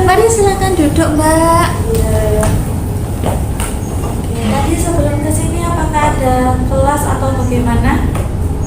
Mari silakan duduk, Mbak. Iya. Oke, tadi sebelum kesini apakah ada kelas atau bagaimana?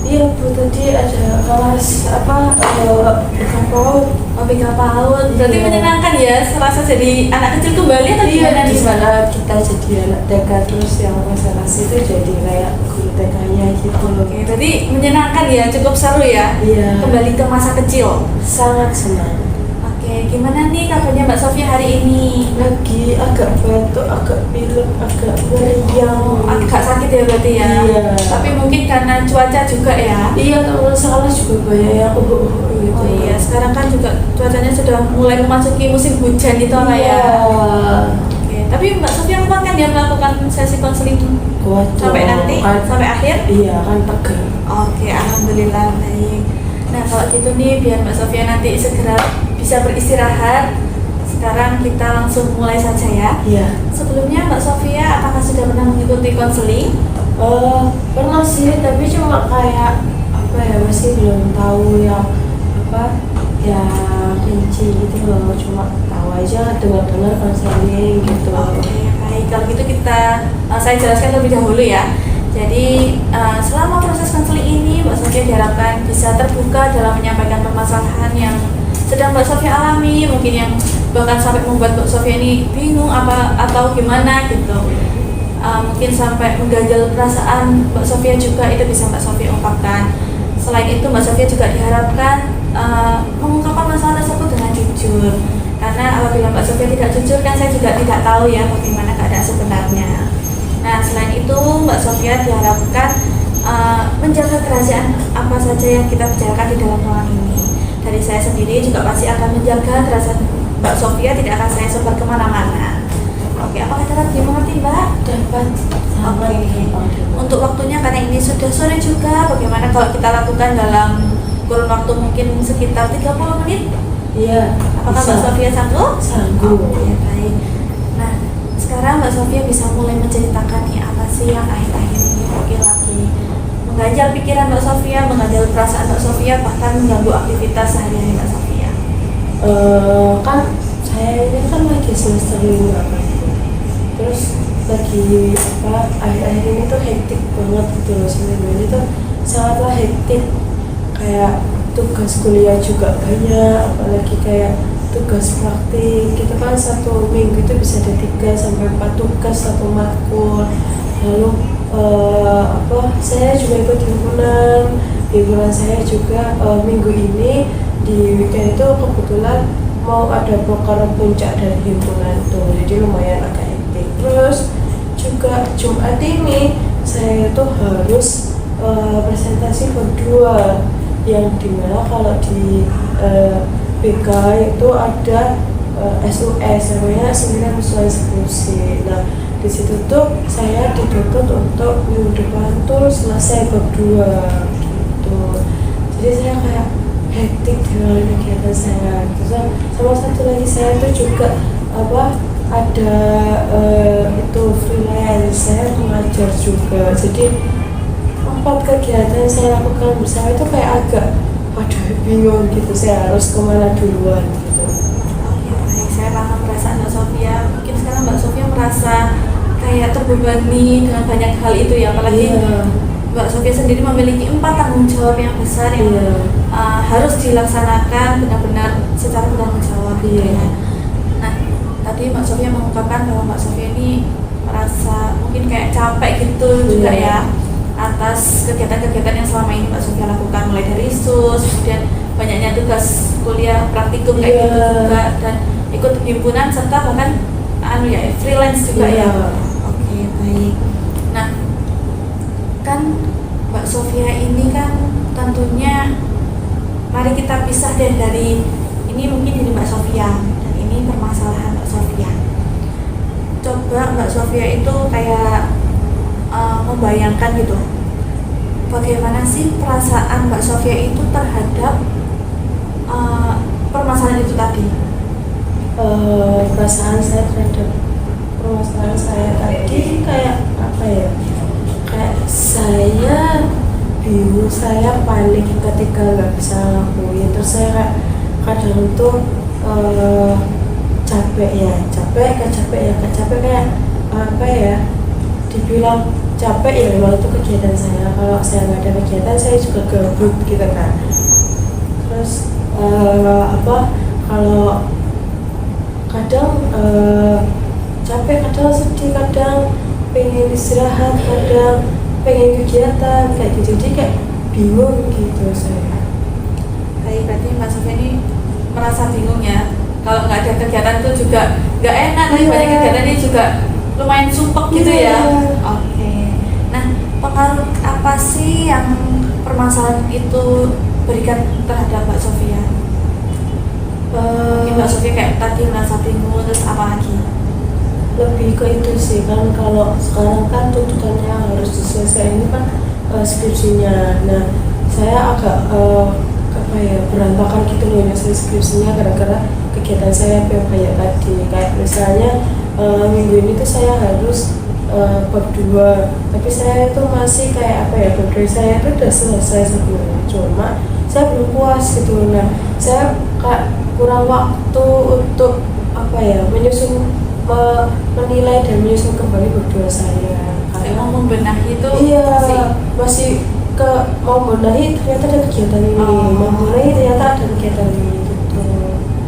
Iya Bu, tadi ada kelas ikan paut. Hobi PAUD, berarti Iya. menyenangkan ya, serasa jadi anak kecil kembali atau Iya, gimana di nih? sana kita jadi anak TK, terus yang masa kelas itu jadi kayak guru TK-nya gitu. Oke, berarti menyenangkan ya, cukup seru ya? Iya. Kembali ke masa kecil. Sangat senang. Oke, gimana nih kabarnya Mbak Sofia hari ini? Lagi agak batuk, agak pilek, agak meriang. Agak sakit ya berarti ya? Iya. Tapi mungkin karena cuaca juga ya? Iya, teman sekolah juga banyak yang gitu. Oh iya, sekarang kan juga cuacanya sudah mulai memasuki musim hujan itu apa ya? Oke, tapi Mbak Sofia kapan kan dia melakukan sesi konseling Waduh, sampai nanti, kan- sampai akhir? Iya, kan tegang. Oke, alhamdulillah baik. Nah kalau gitu nih biar Mbak Sofia nanti segera bisa beristirahat. Sekarang kita langsung mulai saja ya. Iya. Sebelumnya Mbak Sofia apakah sudah pernah mengikuti konseling? Pernah sih, tapi cuma kayak apa ya, masih belum tahu yang apa ya rinci gitu loh, cuma tahu aja dengar-dengar konseling gitu. Oke, baik. Kalau gitu saya jelaskan terlebih dahulu ya. Jadi selama proses konseling ini Mbak Sofia diharapkan bisa terbuka dalam menyampaikan permasalahan yang sedang Mbak Sofia alami, mungkin yang bahkan sampai membuat Mbak Sofia ini bingung apa atau gimana gitu. Mungkin sampai mengganjal perasaan Mbak Sofia juga itu bisa Mbak Sofia ungkapkan. Selain itu Mbak Sofia juga diharapkan mengungkapkan masalah tersebut dengan jujur. Karena apabila Mbak Sofia tidak jujur kan saya juga tidak tahu ya bagaimana keadaan sebenarnya. Nah selain itu Mbak Sofia diharapkan menjaga kerahasiaan apa saja yang kita bicarakan di dalam ruangan ini. Dari saya sendiri juga pasti akan menjaga kerahasiaan Mbak Sofia, tidak akan saya sebar kemana-mana. Oke, apakah dapat dimengerti Mbak? Dapat sama Untuk waktunya karena ini sudah sore juga, bagaimana kalau kita lakukan dalam kurun waktu mungkin sekitar 30 menit? Iya. Apakah bisa. Mbak Sofia sanggup? Sanggup. Ya, baik. Nah, sekarang Mbak Sofia bisa mulai menceritakan nih apa sih yang akhir-akhir ini mungkin lagi mengganjal pikiran Mbak Sofia, mengganjal perasaan Mbak Sofia, bahkan mengganggu aktivitas sehari-hari Mbak Sofia. Kan saya ini kan lagi semester 5 kan. Terus lagi akhir-akhir ini tuh hektik banget gitu loh, semester ini tuh sangatlah hektik, kayak tugas kuliah juga banyak, apalagi kayak tugas praktik gitu kan, satu minggu itu bisa ada 3 sampai 4 tugas satu matkul. Lalu saya juga ikut himpunan saya juga minggu ini di weekend itu kebetulan mau ada proker puncak dari himpunan tuh, jadi lumayan agak hektik. Terus juga Jumat ini saya tuh harus presentasi berdua, yang dimana kalau di BK itu ada SUS namanya seminar usulan skripsi. Nah di situ tuh saya dituntut untuk minggu depan tuh selesai berdua gitu. Jadi saya kayak hektik dengan kegiatan saya. Terus sama satu lagi saya tuh juga ada itu freelance, saya mengajar juga. Jadi 4 kegiatan yang saya lakukan bersama itu kayak agak bingung gitu, saya harus kemana duluan gitu. Oke, baik. Saya paham perasaan Mbak Sofia. Mungkin sekarang Mbak Sofia merasa kayak terbebani dengan banyak hal itu ya, apalagi Mbak Sofia sendiri memiliki 4 tanggung jawab yang besar yang harus dilaksanakan benar-benar secara bertanggung jawab gitu ya. Nah, tadi Mbak Sofia mengungkapkan bahwa Mbak Sofia ini merasa mungkin kayak capek gitu juga ya atas kegiatan-kegiatan yang selama ini Mbak Sofia lakukan, mulai dari SUS, kemudian banyaknya tugas kuliah praktikum kayak gitu juga, dan ikut himpunan serta bahkan freelance juga ya. Oke, baik. Nah, kan Mbak Sofia ini kan tentunya mari kita pisah deh dari ini, mungkin dari Mbak Sofia dan ini permasalahan Mbak Sofia. Coba Mbak Sofia itu kayak membayangkan gitu, bagaimana sih perasaan Mbak Sofia itu terhadap permasalahan itu tadi? Perasaan saya terhadap permasalahan saya tadi kayak apa ya? Kayak saya bingung, saya panik ketika nggak bisa ngelakuin. Terus saya kayak kadang tuh capek ya capek, gak capek ya gak capek, kayak apa ya, dibilang capek ya memang itu kegiatan saya. Kalau saya nggak ada kegiatan saya juga gabut gitu kan. Terus kalau kadang capek, kadang sedih, kadang pengen istirahat, kadang pengen kegiatan kayak gitu, jadi kayak bingung gitu saya. Baik, berarti Mbak Sofia ini merasa bingung ya. Kalau nggak ada kegiatan itu juga nggak enak, tapi banyak kegiatan ini juga lumayan sumpek gitu ya. Oke. Nah, pengaruh apa sih yang permasalahan itu berikan terhadap Mbak Sofia? Mungkin Mbak Sofia kayak tadi merasa bingung, terus apa lagi? Lebih ke itu sih kan, kalau sekarang kan tuntutannya harus diselesaikan ini kan skripsinya. Nah saya agak apa ya, berantakan gitu loh nyelesain skripsinya gara-gara kegiatan saya yang kayak tadi. Kayak misalnya minggu ini tuh saya harus bab 2, tapi saya itu masih kayak apa ya, bab 2 saya itu udah selesai sebenarnya, cuma saya belum puas gitu. Nah saya kayak kurang waktu untuk apa ya, menilai dan menyusun kembali bab 2 saya. Kayak mau membenahi itu Iya, masih mau membenahi ternyata ada kegiatan ini, mau membenahi ternyata ada kegiatan ini gitu.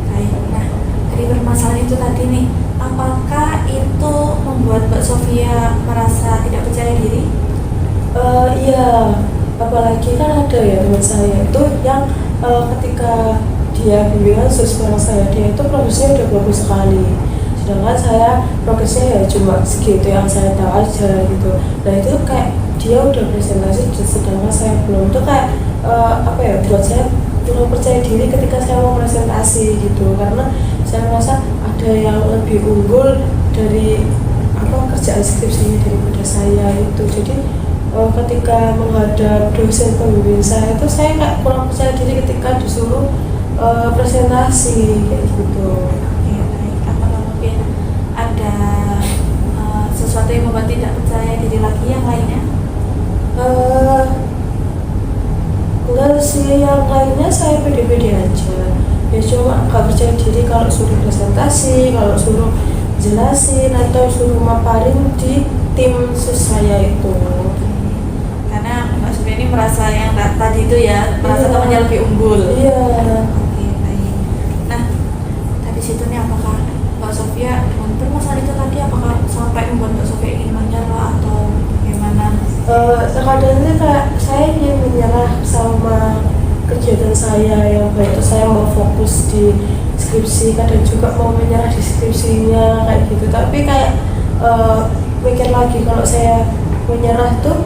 Baik. Nah, dari permasalahan itu tadi nih, apakah itu membuat Mbak Sofia merasa tidak percaya diri? Iya, apalagi kan ada ya teman saya itu yang ketika dia bimbingan bareng saya, dia itu progresnya udah bagus sekali, sedangkan saya progresnya ya cuma segitu yang saya tahu aja gitu. Nah itu kayak dia udah presentasi sedangkan saya belum, itu kayak apa ya, buat saya kurang percaya diri ketika saya mau presentasi gitu, karena saya merasa ada yang lebih unggul dari kerjaan skripsinya daripada saya itu. Jadi ketika menghadap dosen pembimbing saya itu saya nggak kurang percaya diri ketika disuruh presentasi kayak gitu. Oke, baik. Apakah mungkin ada sesuatu yang membuat tidak percaya diri lagi yang lainnya? Enggak sih, yang lainnya saya pede-pede aja. Ya cuma nggak percaya diri kalau suruh presentasi, kalau suruh jelasin atau suruh maparin di tim sus saya itu. Karena Mbak Sofia ini merasa yang tadi itu ya, merasa temannya lebih unggul. Iya. Oke, baik. Nah, dari situ nih apakah Mbak Sofia untuk masalah itu tadi, apakah sampai membuat Mbak Sofia ingin menyerah atau bagaimana? Terkadang itu kayak saya ingin menyerah sama kegiatan saya yang baik itu, saya mau fokus di skripsi, kadang juga mau menyerah di skripsinya kayak gitu. Tapi kayak mikir lagi, kalau saya menyerah tuh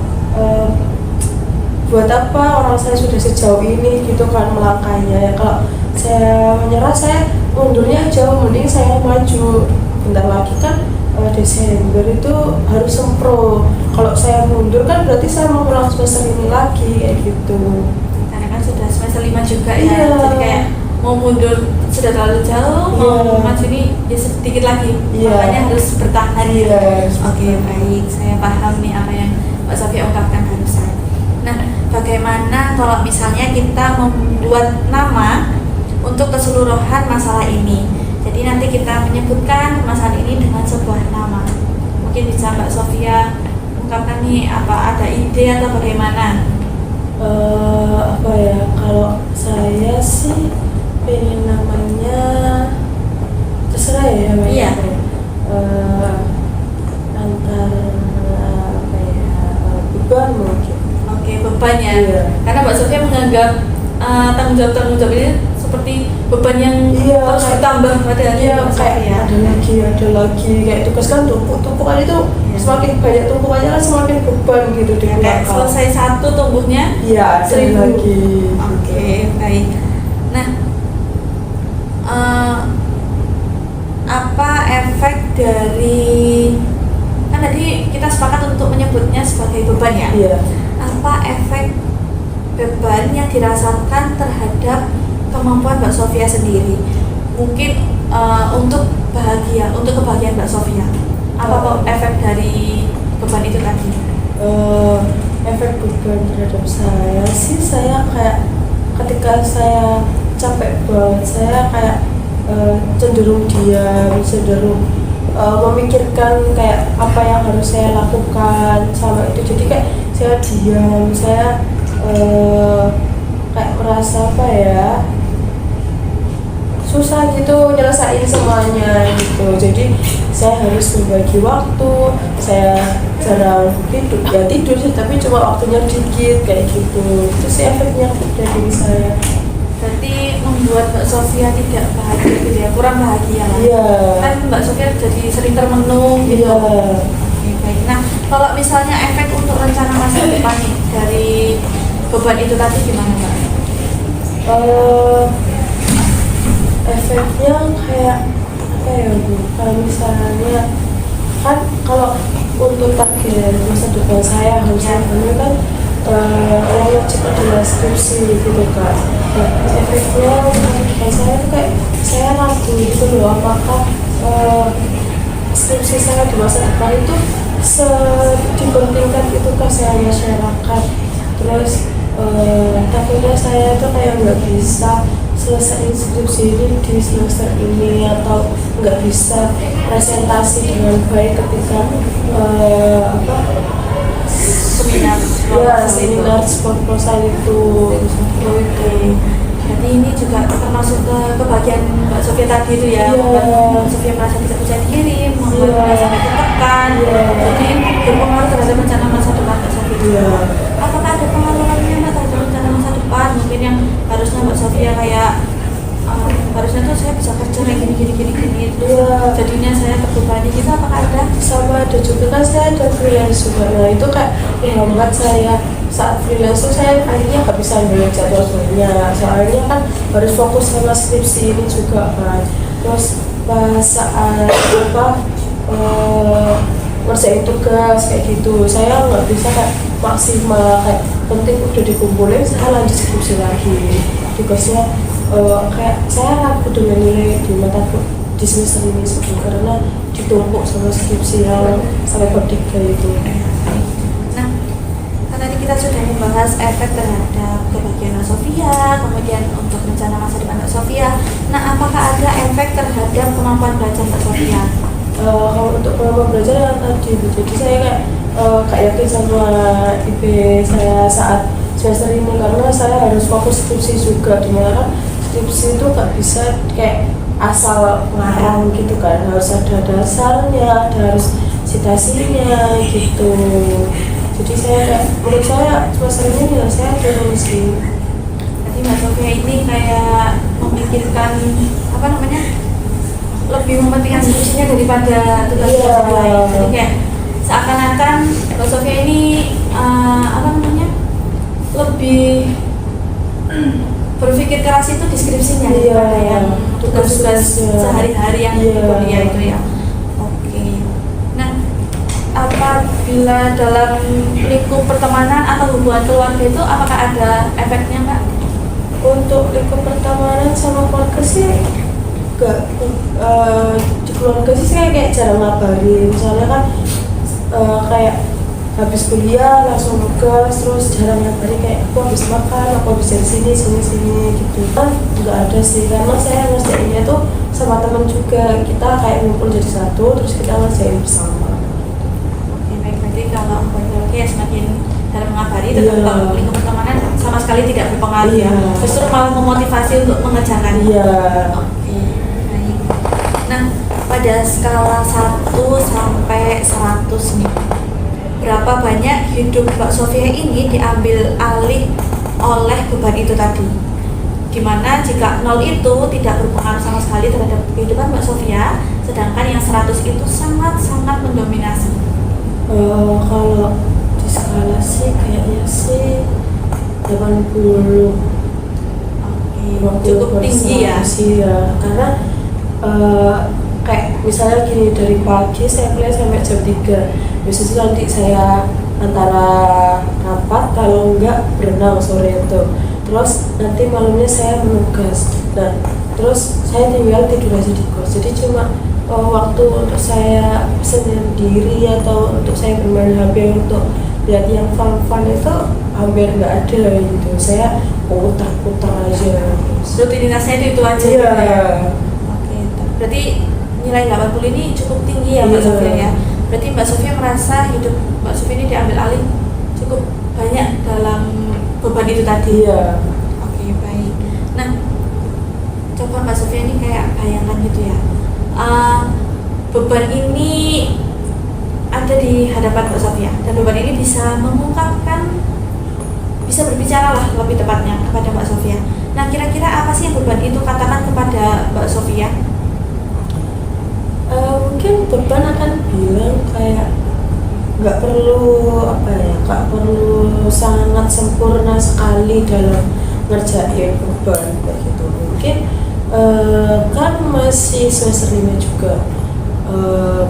buat apa, orang saya sudah sejauh ini gitu kan melangkahnya ya. Kalau saya menyerah, saya mundurnya jauh, mending saya maju. Bentar lagi kan Desember itu harus sempro. Kalau saya mundur kan berarti saya mau ulang semester ini lagi kayak gitu. Karena kan sudah semester 5 juga ya. Iya. Jadi kayak mau mundur sudah terlalu jauh, mau maju ini ya sedikit lagi. Makanya harus bertahan. Oke, baik. Saya paham nih apa yang Mbak Sofia ungkapkan barusan. Nah, bagaimana kalau misalnya kita membuat nama untuk keseluruhan masalah ini? Jadi nanti kita menyebutkan masalah ini dengan sebuah nama. Mungkin bisa Mbak Sofia ungkapkan nih, apa ada ide atau bagaimana? Apa ya, kalau saya sih pengen namanya terserah ya namanya. Iya. Antara apa ya, beban mungkin. Oke, beban ya. Iya. Karena Mbak Sofia menganggap tanggung jawab ini seperti beban yang terus bertambah pada Mbak Sofia. Ada lagi kayak tugas kan tumpukan itu semakin banyak tumpukannya kan semakin beban gitu di Kayak selesai satu tumbuhnya iya, 1000 lagi. Oke, baik. Nah, apa efek dari, kan tadi kita sepakat untuk menyebutnya sebagai beban ya? Iya. Apa efek beban yang dirasakan terhadap kemampuan Mbak Sofia sendiri? Mungkin untuk kebahagiaan Mbak Sofia, apa kok efek dari beban itu tadi? Efek beban terhadap saya sih, saya kayak ketika saya capek banget, saya kayak cenderung diam, cenderung memikirkan kayak apa yang harus saya lakukan sama itu. Jadi kayak saya diam, saya kayak merasa apa ya, susah gitu nyelesain semuanya gitu. Jadi saya harus membagi waktu, saya jarang tidur, ya tidur sih tapi cuma waktunya dikit kayak gitu. Itu sih efeknya dari diri saya. Berarti membuat Mbak Sofia tidak bahagia gitu ya, kurang bahagia lah. Iya. Kan Mbak Sofia jadi sering termenung gitu. Iya. Oke, baik. Nah, kalau misalnya efek untuk rencana masa depan nih dari beban itu tadi gimana Mbak? Efeknya kayak apa ya Bu? Kalau misalnya kan kalau untuk target masa depan saya harusnya kan yang wajib adalah skripsi gitu kan. Nah, efeknya masa depan saya tuh kayak saya ragu gitu loh, apakah skripsi saya di masa depan itu dipentingkan itu kesehatan masyarakat. Terus takutnya saya tuh kayak nggak bisa selesai skripsi ini di semester ini, atau nggak bisa presentasi dengan baik ketika seminar proposal itu. Oke. Jadi ini juga termasuk ke kebahagiaan Mbak Sofia tadi itu ya, Mbak Sofia merasa tidak bisa dikirim, membuat merasa tertekan. Jadi berpengaruh terhadap rencana masa depan Mbak Sofia. Apakah ada pengaruhannya Mbak terhadap rencana masa depan? Mungkin yang harusnya Mbak Sofia kayak harusnya tuh saya bisa kerja kayak gini itu, jadinya saya terbebani gitu. Apakah ada? Sama ada juga kan saya ada freelance juga. Nah itu kayak menghambat saya saat freelance tuh saya akhirnya nggak bisa ambil jadwal banyak, soalnya kan harus fokus sama skripsi ini juga kan. Terus pas saat ngerjain tugas kayak gitu saya nggak bisa kayak maksimal, kayak penting udah dikumpulin saya lanjut skripsi lagi. Tugasnya kayak saya ragu dengan nilai di mataku di semester ini karena ditumpuk sama skripsi yang sampai bab 3 itu. Nah, kan tadi kita sudah membahas efek terhadap kebahagiaan Mbak Sofia, kemudian untuk rencana masa depan Mbak Sofia. Nah, apakah ada efek terhadap kemampuan belajar Mbak Sofia? Kalau untuk kemampuan belajar yang tadi, jadi saya kayak yakin sama IP saya saat semester ini, karena saya harus fokus skripsi juga, dimana kan skripsi itu nggak bisa kayak asal ngarang gitu kan, harus ada dasarnya, harus citasinya gitu. Jadi saya menurut saya semester ini nilai saya turun sih. Jadi Mbak Sofia ini kayak memikirkan apa namanya, lebih mementingkan skripsinya daripada tugas yang lain. Jadi kayak seakan-akan Mbak Sofia ini apa namanya, lebih berpikir keras itu di skripsinya daripada yang tugas-tugas sehari-hari yang di kuliah itu ya. Oke. Nah, apabila dalam lingkup pertemanan atau hubungan keluarga itu apakah ada efeknya Mbak? Untuk lingkup pertemanan sama keluarga sih enggak, di keluarga sih saya kayak jarang ngabarin, misalnya kan kayak habis kuliah langsung tugas, terus jarang ngabarin kayak aku habis makan, aku habis dari sini gitu kan. Nggak ada sih, karena saya ngerjainnya tuh sama teman juga, kita kayak ngumpul jadi satu terus kita ngerjain bersama. Oke, baik. Berarti kalau keluarga ya semakin dalam mengabari, tetapi kalau lingkup pertemanan sama sekali tidak berpengaruh ya, justru malah memotivasi untuk mengerjakan. Oke, baik. Nah, pada skala 1 sampai 100 nih, berapa banyak hidup Mbak Sofia ini diambil alih oleh beban itu tadi? Dimana jika 0 itu tidak berpengaruh sama sekali terhadap kehidupan Mbak Sofia, sedangkan yang 100 itu sangat-sangat mendominasi. Kalau di skala sih kayaknya sih 80. Cukup tinggi ya? Sih ya, karena kayak misalnya gini, dari pagi saya kuliah sampai jam 3, biasanya nanti saya antara rapat, kalau enggak berenang sore itu, terus nanti malamnya saya menugas, dan terus saya tinggal tidur aja di kos. Jadi cuma waktu untuk saya sendiri atau untuk saya bermain HP untuk lihat yang fun itu hampir nggak ada gitu. Saya putar-putar aja. Rutinitasnya itu aja. Iya. Oke, berarti nilai 80 ini cukup tinggi ya Mbak Iya. Sofia ya. Berarti Mbak Sofia merasa hidup Mbak Sofia ini diambil alih cukup banyak dalam beban itu tadi. Iya. Oke, baik. Nah, coba Mbak Sofia ini kayak bayangkan gitu ya. Beban ini ada di hadapan Mbak Sofia dan beban ini bisa mengungkapkan, bisa berbicara lah lebih tepatnya kepada Mbak Sofia. Nah, kira-kira apa sih yang beban itu katakan kepada Mbak Sofia? Mungkin beban akan bilang kayak nggak perlu nggak perlu sangat sempurna sekali dalam ngerjain beban kayak gitu. Mungkin kan masih semester 5 juga,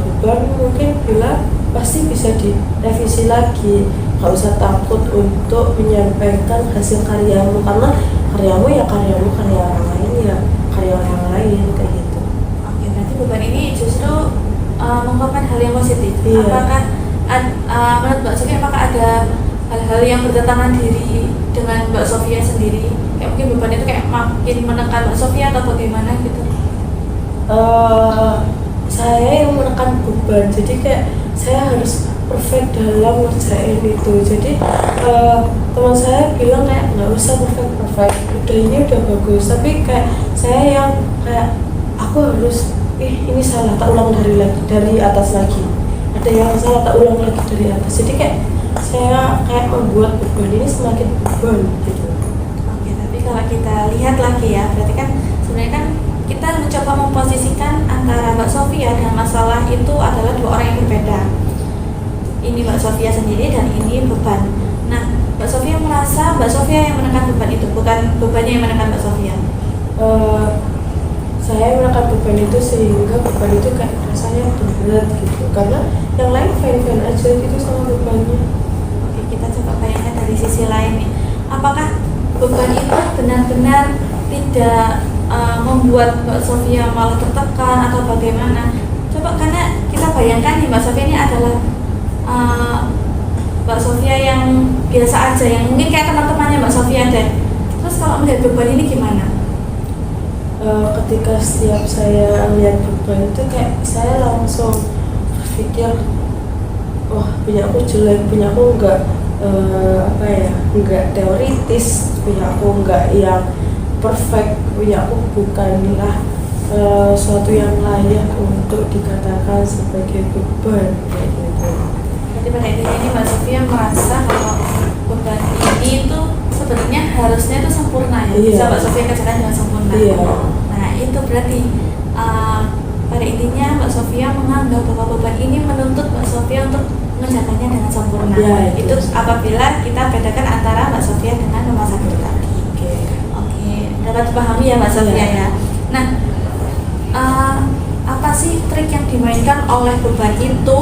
beban mungkin bilang pasti bisa direvisi lagi, nggak usah takut untuk menyampaikan hasil karyamu, karena karyamu ya karyamu, karya orang lain ya karya orang lain kayak gitu. Oke, berarti beban ini justru mengungkapkan hal yang positif. Iya. Apakah menurut Mbak Sofia apakah ada hal-hal yang bertentangan diri dengan Mbak Sofia sendiri? Kayak mungkin beban itu kayak makin menekan Mbak Sofia atau bagaimana gitu? Saya yang menekan beban, jadi kayak saya harus perfect dalam ngerjain itu. Jadi teman saya bilang kayak nggak usah perfect, udah ini udah bagus. Tapi kayak saya yang kayak aku harus ini salah, tak ulang dari atas lagi. Ada yang salah, tak ulang lagi dari atas. Jadi kayak saya kayak membuat beban ini semakin beban gitu. Oke, tapi kalau kita lihat lagi ya, berarti kan sebenarnya kan kita mencoba memposisikan antara Mbak Sofia dan masalah itu adalah dua orang yang berbeda. Ini Mbak Sofia sendiri dan ini beban. Nah, Mbak Sofia merasa Mbak Sofia yang menekan beban itu, bukan bebannya yang menekan Mbak Sofia. Saya menekan beban itu sehingga beban itu kayak rasanya berat gitu, karena yang lain fine-fine aja gitu sama bebannya. Oke, kita coba bayangkan dari sisi lain nih. Apakah beban itu benar-benar tidak membuat Mbak Sofia malah tertekan atau bagaimana? Coba, karena kita bayangkan nih Mbak Sofia ini adalah Mbak Sofia yang biasa aja, yang mungkin kayak teman-temannya Mbak Sofia deh. Terus kalau melihat beban ini gimana? Ketika setiap saya lihat beban itu kayak saya langsung berpikir, wah punya aku jelek, punya aku enggak enggak teoritis, punya aku enggak yang perfect, punya aku bukanlah suatu yang layak untuk dikatakan sebagai beban kayak gitu. Jadi pada intinya ini Mbak Sofia merasa kalau beban ini itu sebenarnya harusnya itu sempurna ya, bisa Mbak Sofia kerjakan dengan sempurna. Iya. Nah itu berarti pada intinya Mbak Sofia menganggap bahwa beban ini menuntut Mbak Sofia untuk mengerjakannya dengan sempurna. Ya, itu apabila kita bedakan antara Mbak Sofia dengan rumah sakit tadi. Oke, dapat dipahami ya Mbak Sofia ya. Nah, apa sih trik yang dimainkan oleh beban itu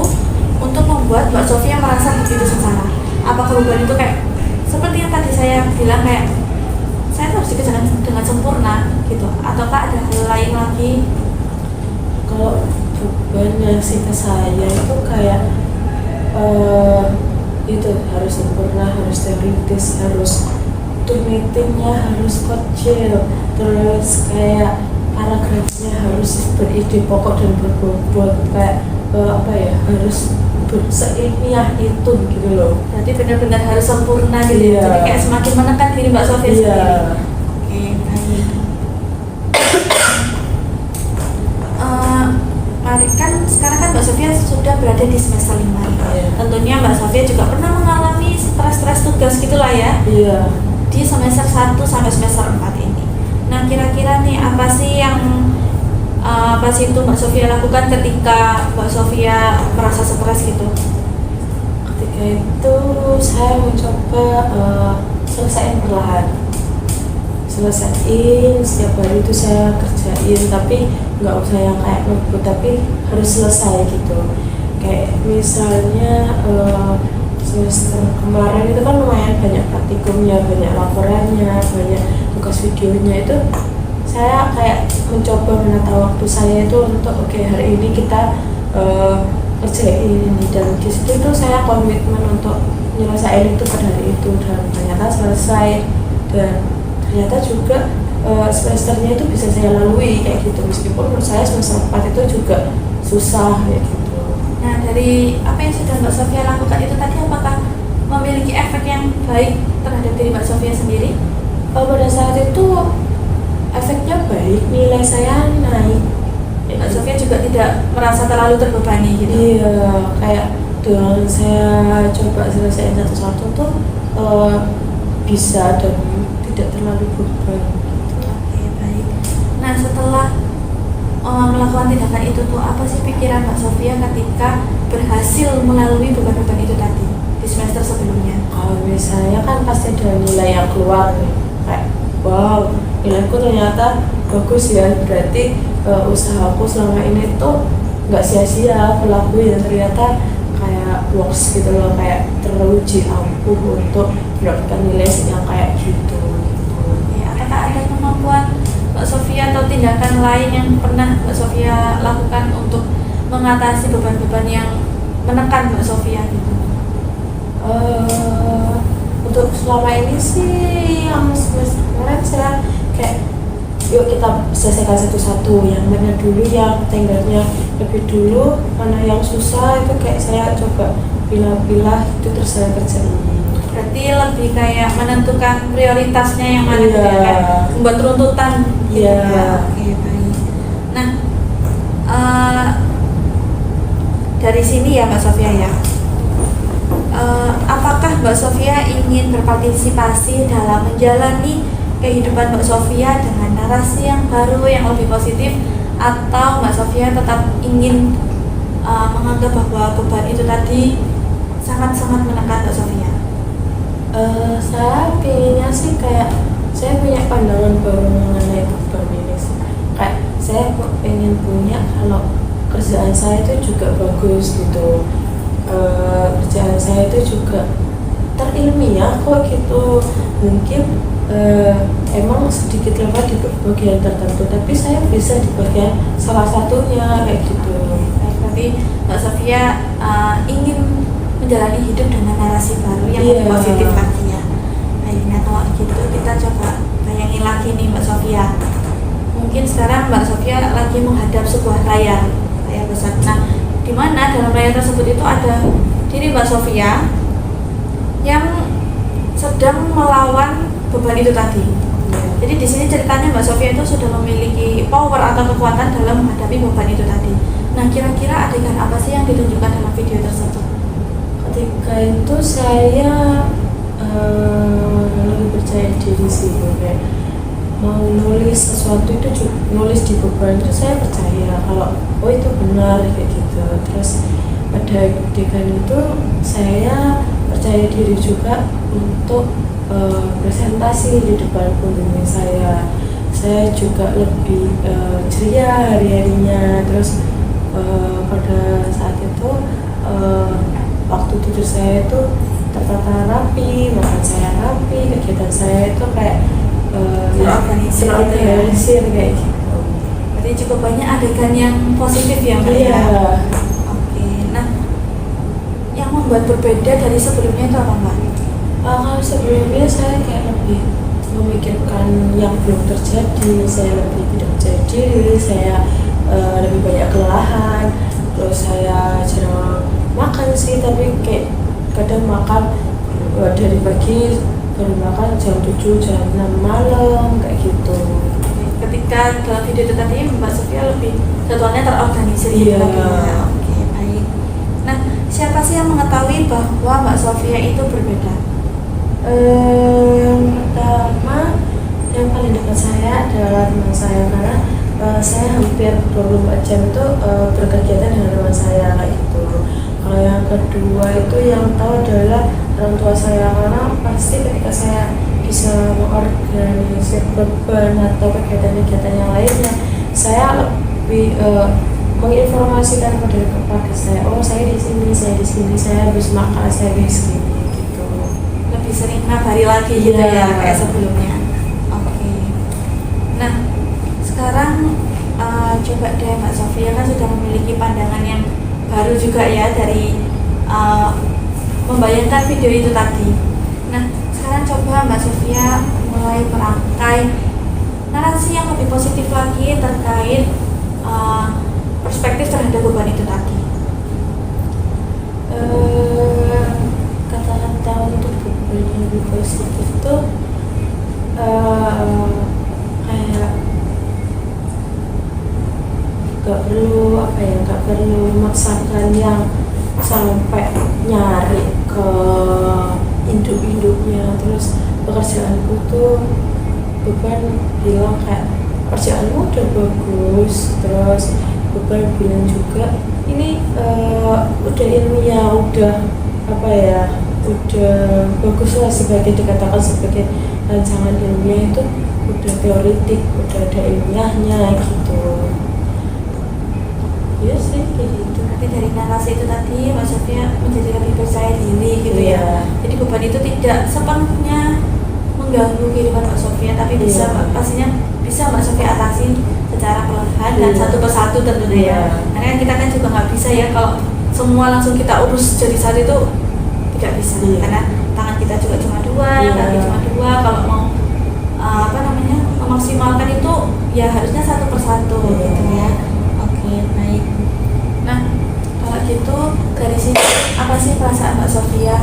untuk membuat Mbak Sofia merasa begitu sengsara? Apakah beban itu kayak seperti yang tadi saya bilang kayak saya harus dikerjakan dengan sempurna gitu, ataukah ada hal lain lagi? Kalau beban yang sih ke saya itu kayak itu harus sempurna, harus teoritis, harus meetingnya harus kecil, terus kayak paragrafnya harus beride pokok dan berbobot, kayak harus seilmiah itu gitu loh. Jadi benar-benar harus sempurna gitu. Iya. Jadi kayak semakin menekan diri Mbak Sofia Iya. sendiri. Oke, baik. Kan sekarang kan Mbak Sofia sudah berada di semester 5. Iya. Tentunya Mbak Sofia juga pernah mengalami stres-stres tugas gitulah ya. Iya. Di semester 1 sampai semester 4 ini. Nah, kira-kira nih apa sih itu Mbak Sofia lakukan ketika Mbak Sofia merasa stres gitu? Ketika itu saya mencoba selesaiin perlahan. Selesaiin setiap hari itu saya kerjain, tapi nggak usah yang kayak ngebut, tapi harus selesai gitu. Kayak misalnya semester kemarin itu kan lumayan banyak praktikumnya, banyak laporannya, banyak tugas videonya. Itu saya kayak mencoba menata waktu saya itu untuk hari ini kita kerjain ini, dan di situ tuh saya komitmen untuk menyelesaikan itu pada hari itu, dan ternyata selesai, dan ternyata juga semesternya itu bisa saya lalui kayak gitu, meskipun menurut saya semester 4 itu juga susah kayak gitu. Nah, dari apa yang sudah Mbak Sofia lakukan itu tadi, apakah memiliki efek yang baik terhadap diri Mbak Sofia sendiri? Pada saat itu efeknya baik, nilai saya naik. Mbak Sofia juga tidak merasa terlalu terbebani gitu? Iya, kayak dengan saya coba selesaiin satu-satu tuh bisa dan tidak terlalu beban. Oke, baik. Nah, setelah melakukan tindakan itu tuh, apa sih pikiran Mbak Sofia ketika berhasil melalui beban-beban itu tadi di semester sebelumnya? Kalau misalnya kan pasti ada nilai yang keluar nih, kayak wow, nilaiku ternyata bagus ya, berarti usahaku selama ini tuh nggak sia-sia aku lakuin, ternyata kayak works gitu loh, kayak teruji ampuh untuk mendapatkan nilai yang kayak gitu. Ya, apakah ada kemampuan Mbak Sofia atau tindakan lain yang pernah Mbak Sofia lakukan untuk mengatasi beban-beban yang menekan Mbak Sofia gitu? Untuk selama ini sih yang semester kemarin saya kayak yuk kita selesaikan satu-satu, yang mana dulu yang tenggatnya lebih dulu, mana yang susah itu kayak saya coba pilah-pilah itu terus saya kerjain. Berarti lebih kayak menentukan prioritasnya yang mana gitu ya, kayak membuat runtutan gitu ya. Oke, baik. Nah, dari sini ya Mbak Sofia ya, apakah Mbak Sofia ingin berpartisipasi dalam menjalani kehidupan Mbak Sofia dengan narasi yang baru, yang lebih positif, atau Mbak Sofia tetap ingin menganggap bahwa beban itu tadi sangat-sangat menekan Mbak Sofia? Saya pinginnya sih kayak saya punya pandangan baru mengenai beban ini sih. Kayak saya pengen punya kalau kerjaan saya itu juga bagus gitu, kerjaan saya itu juga terilmiah kok gitu. Mungkin emang sedikit lemah di bagian tertentu, tapi saya bisa di bagian salah satunya kayak gitu. Berarti Mbak Sofia ingin menjalani hidup dengan narasi baru yang lebih positif lagi ya. Baik, nah kalau gitu kita coba bayangin lagi nih Mbak Sofia. Mungkin sekarang Mbak Sofia lagi menghadap sebuah layar besar. Nah, di mana dalam layar tersebut itu ada diri Mbak Sofia yang sedang melawan beban itu tadi. Jadi di sini ceritanya Mbak Sofia itu sudah memiliki power atau kekuatan dalam menghadapi beban itu tadi. Nah, kira-kira adegan apa sih yang ditunjukkan dalam video tersebut? Ketika itu saya lebih percaya diri sih, kayak mau nulis sesuatu itu nulis di beban itu saya percaya kalau oh itu benar kayak gitu. Terus pada adegan itu saya percaya diri juga untuk presentasi di depan pembimbing saya juga lebih ceria hari-harinya. Terus pada saat itu waktu tidur saya itu tertata rapi, makan saya rapi, kegiatan saya itu kayak terorganisir kayak gitu. Berarti cukup banyak adegan yang positif ya Mbak ya? Oke, nah yang membuat berbeda dari sebelumnya itu apa Mbak? Kalau sebelumnya saya kayak lebih memikirkan yang belum terjadi, saya lebih tidak percaya diri, saya lebih banyak kelelahan, terus saya jarang makan sih, tapi kayak kadang makan dari pagi baru makan jam 7, jam 6 malam kayak gitu. Ketika dalam video itu tadi Mbak Sofia lebih jadwalnya terorganisir gitu. Oke, baik. Nah, siapa sih yang mengetahui bahwa Mbak Sofia itu berbeda? Yang pertama, yang paling dekat saya adalah teman saya, karena saya hampir 24 jam itu berkegiatan dengan teman saya kayak gitu. Kalau yang kedua itu yang tahu adalah orang tua saya, karena pasti ketika saya bisa mengorganisir beban atau kegiatan-kegiatan yang lainnya, saya lebih menginformasikan kepada saya, oh saya di sini, saya habis makan, saya habis gini gitu. Lebih sering ngabari lagi gitu ya kayak sebelumnya. Oke. Nah, sekarang coba deh Mbak Sofia kan sudah memiliki pandangan yang baru juga ya dari membayangkan video itu tadi. Nah, sekarang coba Mbak Sofia mulai merangkai narasi yang lebih positif lagi terkait perspektif terhadap beban itu tadi. Kata-kata untuk beban yang lebih positif itu kayak gak perlu memaksakan yang sampai nyari ke induk-induknya. Terus pekerjaanku tuh beban bilang kayak kerjaanmu udah bagus, terus beban bilang juga ini udah ilmiah, udah udah bagus lah, sebagai dikatakan sebagai rancangan ilmiah itu udah teoritik, udah ada ilmiahnya gitu. Iya sih kayak gitu. Nanti dari narasi itu tadi Mbak Sofia menjadi lebih percaya diri gitu ya. Jadi beban itu tidak sepenuhnya mengganggu kehidupan Mbak Sofia, tapi bisa pastinya bisa Mbak Sofia atasi secara perlahan dan satu persatu tentunya ya. Karena kita kan juga nggak bisa ya kalau semua langsung kita urus jadi satu, itu tidak bisa. Karena tangan kita juga cuma dua, kaki cuma dua. Kalau mau memaksimalkan itu ya harusnya satu persatu gitu ya. Oke, baik. Nah, kalau gitu dari sini apa sih perasaan Mbak Sofia?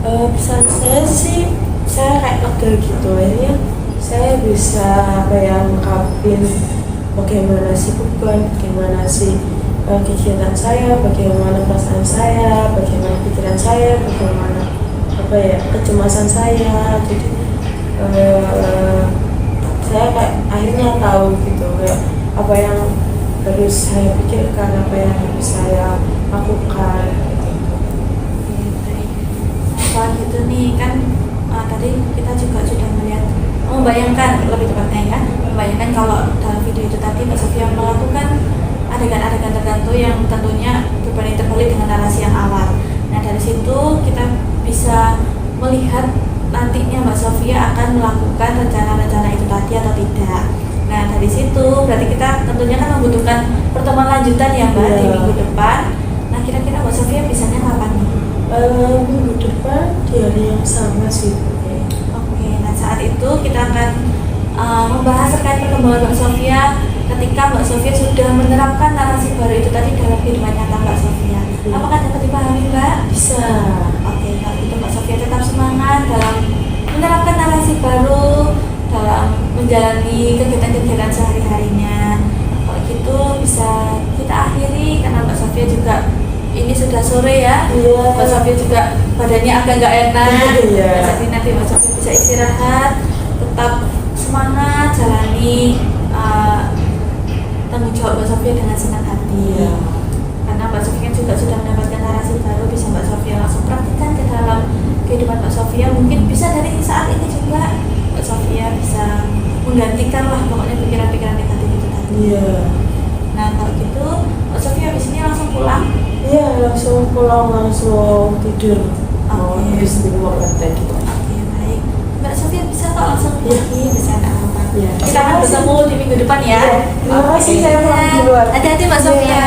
Pesan saya sih, saya kayak lega gitu ya. Saya bisa mengungkapin bagaimana sih beban, bagaimana sih kegiatan saya, bagaimana perasaan saya, bagaimana pikiran saya, bagaimana kecemasan saya. Jadi saya kayak akhirnya tahu gitu kayak apa yang harus saya pikirkan, apa yang harus saya lakukan gitu. Kalau gitu nih kan tadi kita juga sudah melihat, membayangkan lebih tepatnya ya, membayangkan kalau dalam video itu tadi Mbak Sofia melakukan adegan-adegan tertentu yang tentunya berbanding terbalik dengan narasi yang awal. Nah dari situ kita bisa melihat nantinya Mbak Sofia akan melakukan rencana-rencana itu tadi atau tidak. Nah dari situ berarti kita tentunya kan membutuhkan pertemuan lanjutan ya Mbak di minggu depan. Nah kira-kira Mbak Sofia bisanya kapan nih? Minggu depan di hari yang sama sih. Oke, nah saat itu kita akan membahas terkait perkembangan Mbak Sofia ketika Mbak Sofia sudah menerapkan narasi baru itu tadi dalam kehidupan nyata Mbak Sofia. Apakah dapat dipahami Mbak? Bisa. Oke, kalau itu Mbak Sofia tetap semangat dalam menerapkan narasi baru dalam menjalani kegiatan-kegiatan sehari-harinya. Kalau gitu bisa kita akhiri karena Mbak Sofia juga ini sudah sore ya. Mbak Sofia juga badannya agak nggak enak. Jadi nanti Mbak Sofia bisa istirahat, tetap semangat jalani tanggung jawab Mbak Sofia dengan senang hati. Karena Mbak Sofia kan juga sudah mendapatkan narasi baru, bisa Mbak Sofia langsung praktikkan ke dalam kehidupan Mbak Sofia. Mungkin bisa dari saat ini juga Mbak Sofia bisa menggantikan lah pokoknya pikiran-pikiran negatif itu tadi. Nah kalau gitu Mbak Sofia habis ini langsung pulang? Iya, langsung pulang, langsung tidur. Mau habis di rumah praktek gitu. Oke, baik. Mbak Sofia bisa kok langsung pergi, bisa nggak apa-apa. Kita akan bertemu di minggu depan ya. Terima kasih, saya pulang duluan. Hati-hati Mbak Sofia.